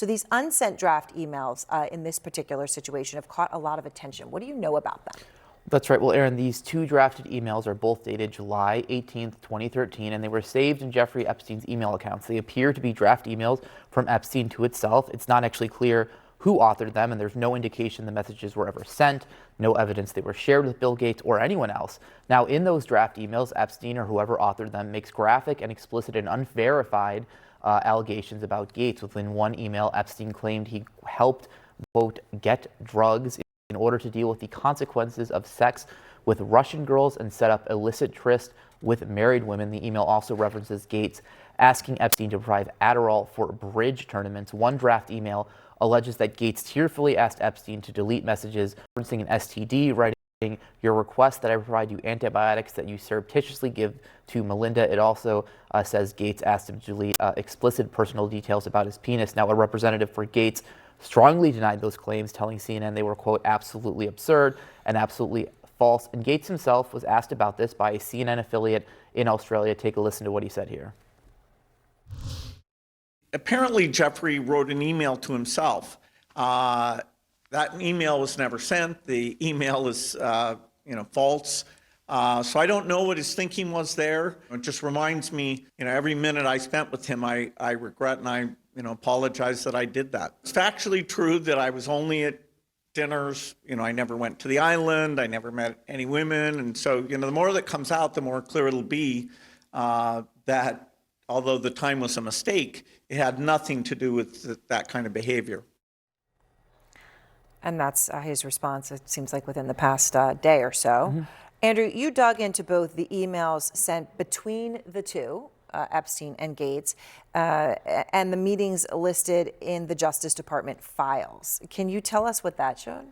So these unsent draft emails in this particular situation have caught a lot of attention. What do you know about them? That's right. Well, Aaron, these two drafted emails are both dated July 18th, 2013, and they were saved in Jeffrey Epstein's email accounts. They appear to be draft emails from Epstein to itself. It's not actually clear who authored them, and there's no indication the messages were ever sent, no evidence they were shared with Bill Gates or anyone else. Now, in those draft emails, Epstein or whoever authored them makes graphic and explicit and unverified allegations about Gates. Within one email, Epstein claimed he helped, quote, get drugs in order to deal with the consequences of sex with Russian girls and set up illicit tryst with married women. The email also references Gates asking Epstein to provide Adderall for bridge tournaments. One draft email alleges that Gates tearfully asked Epstein to delete messages referencing an STD, writing, "Your request that I provide you antibiotics that you surreptitiously give to Melinda." It also says Gates asked him to delete explicit personal details about his penis. Now, a representative for Gates strongly denied those claims, telling CNN they were, quote, absolutely absurd and absolutely false. And Gates himself was asked about this by a CNN affiliate in Australia. Take a listen to what he said here. Apparently, Jeffrey wrote an email to himself. That email was never sent. The email is, false. So I don't know what his thinking was there. It just reminds me, every minute I spent with him, I regret and I apologize that I did that. It's factually true that I was only at dinners. I never went to the island. I never met any women. And so, the more that comes out, the more clear it'll be that although the time was a mistake, it had nothing to do with that kind of behavior. And that's his response, it seems like, within the past day or so. Mm-hmm. Andrew, you dug into both the emails sent between the two, Epstein and Gates, and the meetings listed in the Justice Department files. Can you tell us what that showed?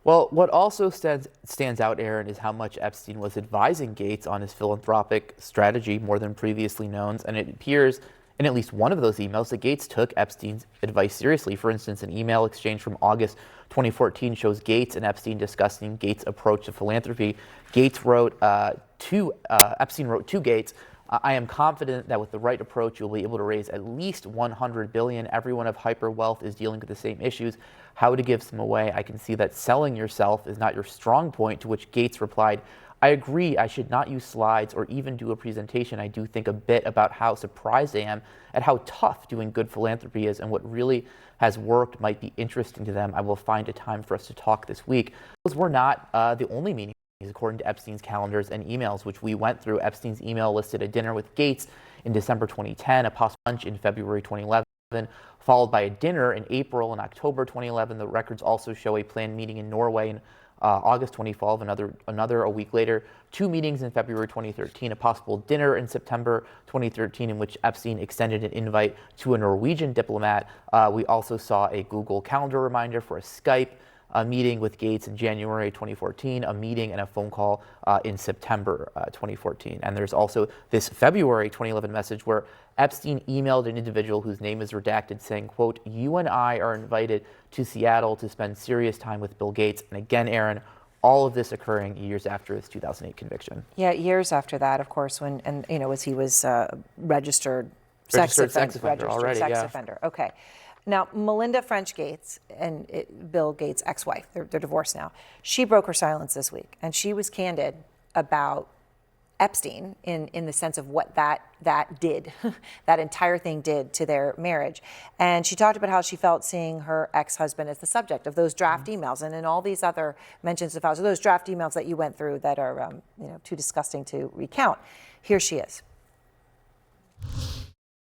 Well, what also stands out, Aaron, is how much Epstein was advising Gates on his philanthropic strategy more than previously known. And it appears in at least one of those emails that Gates took Epstein's advice seriously. For instance, an email exchange from August 2014 shows Gates and Epstein discussing Gates' approach to philanthropy. Epstein wrote to Gates, "I am confident that with the right approach, you'll be able to raise at least $100 billion. Everyone of hyper wealth is dealing with the same issues. How to give some away? I can see that selling yourself is not your strong point." To which Gates replied, "I agree. I should not use slides or even do a presentation. I do think a bit about how surprised I am at how tough doing good philanthropy is, and what really has worked might be interesting to them. I will find a time for us to talk this week." Those were not the only meetings. According to Epstein's calendars and emails, which we went through, Epstein's email listed a dinner with Gates in December 2010, a possible lunch in February 2011, followed by a dinner in April and October 2011. The records also show a planned meeting in Norway in August 2012, another a week later, two meetings in February 2013, a possible dinner in September 2013 in which Epstein extended an invite to a Norwegian diplomat. We also saw a Google Calendar reminder for a Skype meeting with Gates in January 2014, a meeting and a phone call in September 2014. And there's also this February 2011 message where Epstein emailed an individual whose name is redacted saying, quote, "You and I are invited to Seattle to spend serious time with Bill Gates." And again, Aaron, all of this occurring years after his 2008 conviction. Yeah, years after that, of course, as he was registered sex offender. Okay. Now, Melinda French Gates and Bill Gates' ex-wife, they're divorced now. She broke her silence this week, and she was candid about Epstein in the sense of what that did, that entire thing did to their marriage. And she talked about how she felt seeing her ex-husband as the subject of those draft emails, and in all these other mentions of files, those draft emails that you went through that are too disgusting to recount. Here she is.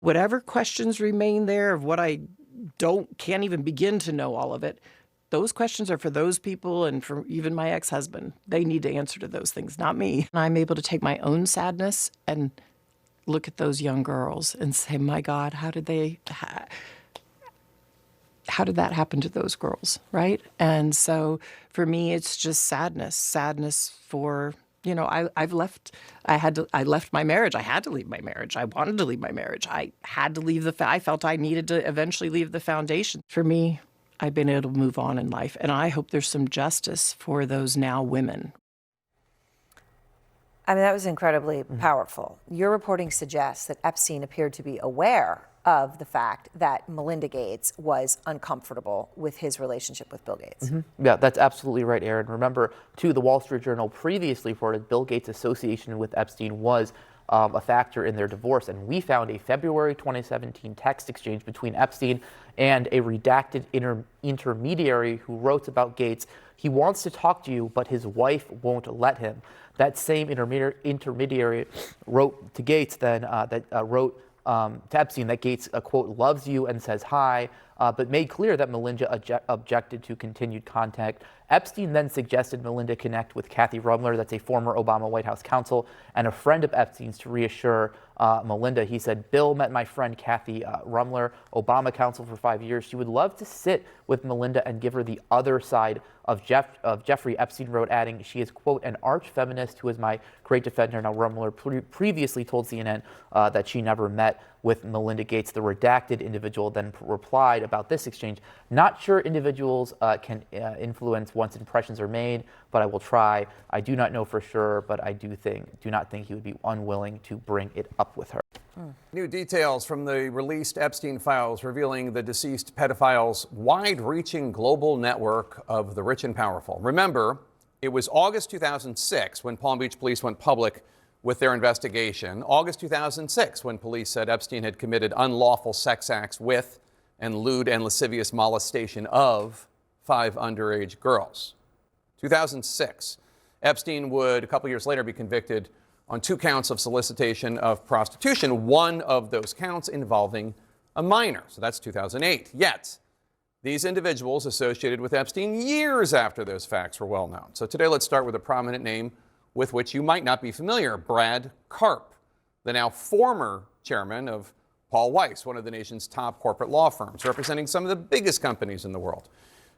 Whatever questions remain there of what I can't even begin to know all of it. Those questions are for those people and for even my ex-husband. They need to answer to those things, not me. And I'm able to take my own sadness and look at those young girls and say, my God, how did that happen to those girls, right? And so for me, it's just sadness for, I left my marriage. I had to leave my marriage. I wanted to leave my marriage. I had to leave I felt I needed to eventually leave the foundation. For me, I've been able to move on in life, and I hope there's some justice for those now women. I mean, that was incredibly powerful. Your reporting suggests that Epstein appeared to be aware of the fact that Melinda Gates was uncomfortable with his relationship with Bill Gates. Yeah, that's absolutely right, Aaron. Remember, too, the Wall Street Journal previously reported Bill Gates' association with Epstein was a factor in their divorce. And we found a February 2017 text exchange between Epstein and a redacted intermediary who wrote about Gates. He wants to talk to you, but his wife won't let him. That same intermediary wrote to Gates wrote to Epstein that Gates, quote, loves you and says hi, but made clear that Melinda objected to continued contact. Epstein then suggested Melinda connect with Kathy Rumler, that's a former Obama White House counsel and a friend of Epstein's, to reassure Melinda. He said, Bill met my friend Kathy Rumler, Obama counsel for 5 years. She would love to sit with Melinda and give her the other side of Jeffrey. Epstein wrote, adding, she is, quote, an arch feminist who is my great defender. Now, Rumler previously told CNN that she never met with Melinda Gates. The redacted individual then replied about this exchange, not sure individuals can influence once impressions are made, but I will try. I do not know for sure, but I do not think he would be unwilling to bring it up with her. New details from the released Epstein files revealing the deceased pedophile's wide-reaching global network of the rich and powerful. Remember, it was August 2006 when Palm Beach police went public with their investigation. August 2006 when police said Epstein had committed unlawful sex acts with and lewd and lascivious molestation of 5 underage girls. 2006. Epstein would, a couple years later, be convicted on 2 counts of solicitation of prostitution, one of those counts involving a minor. So that's 2008. Yet, these individuals associated with Epstein years after those facts were well known. So today, let's start with a prominent name with which you might not be familiar, Brad Karp, the now former chairman of Paul Weiss, one of the nation's top corporate law firms, representing some of the biggest companies in the world.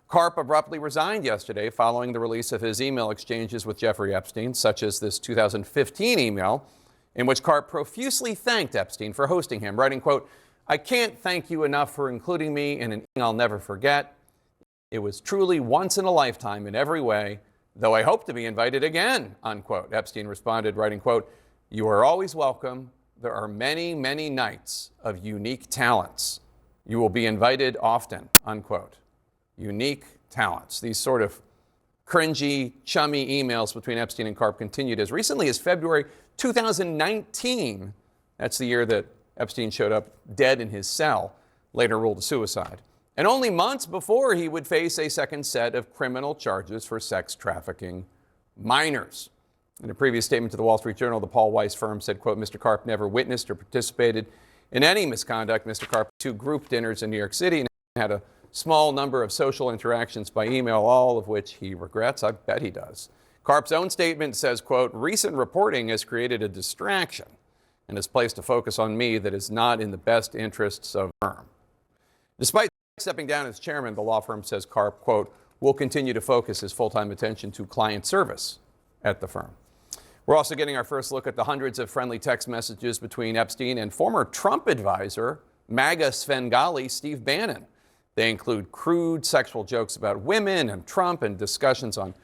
Karp abruptly resigned yesterday following the release of his email exchanges with Jeffrey Epstein, such as this 2015 email in which Karp profusely thanked Epstein for hosting him, writing, quote, I can't thank you enough for including me in an email I'll never forget. It was truly once in a lifetime in every way, though I hope to be invited again, unquote. Epstein responded, writing, quote, you are always welcome. There are many, many nights of unique talents. You will be invited often, unquote. Unique talents. These sort of cringy, chummy emails between Epstein and Karp continued as recently as February 2019. That's the year that Epstein showed up dead in his cell, later ruled a suicide. And only months before he would face a second set of criminal charges for sex trafficking minors. In a previous statement to the Wall Street Journal, the Paul Weiss firm said, quote, Mr. Karp never witnessed or participated in any misconduct. Mr. Karp had 2 group dinners in New York City and had a small number of social interactions by email, all of which he regrets. I bet he does. Karp's own statement says, quote, recent reporting has created a distraction and has placed a focus on me that is not in the best interests of the firm. Despite stepping down as chairman, the law firm says Karp, quote, will continue to focus his full-time attention to client service at the firm. We're also getting our first look at the hundreds of friendly text messages between Epstein and former Trump advisor, MAGA Svengali Steve Bannon. They include crude sexual jokes about women and Trump and discussions on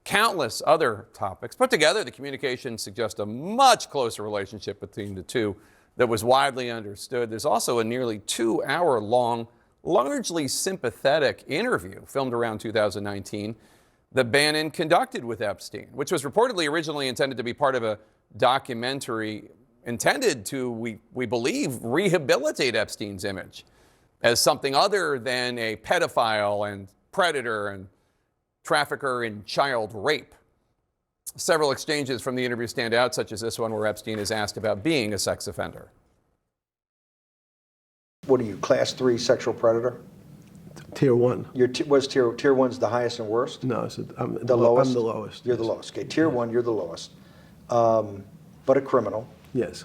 countless other topics. Put together, the communications suggest a much closer relationship between the two that was widely understood. There's also a nearly 2-hour-long, largely sympathetic interview filmed around 2019 that Bannon conducted with Epstein, which was reportedly originally intended to be part of a documentary intended to, we believe, rehabilitate Epstein's image as something other than a pedophile and predator and trafficker in child rape. Several exchanges from the interview stand out, such as this one where Epstein is asked about being a sex offender. What are you, class 3 sexual predator? Tier 1. Was tier 1's the highest and worst? No, I'm The lowest? I'm the lowest. You're the lowest. Okay, tier 1, you're the lowest. But a criminal. Yes.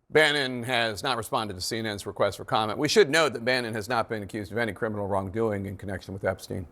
Bannon has not responded to CNN's request for comment. We should note that Bannon has not been accused of any criminal wrongdoing in connection with Epstein.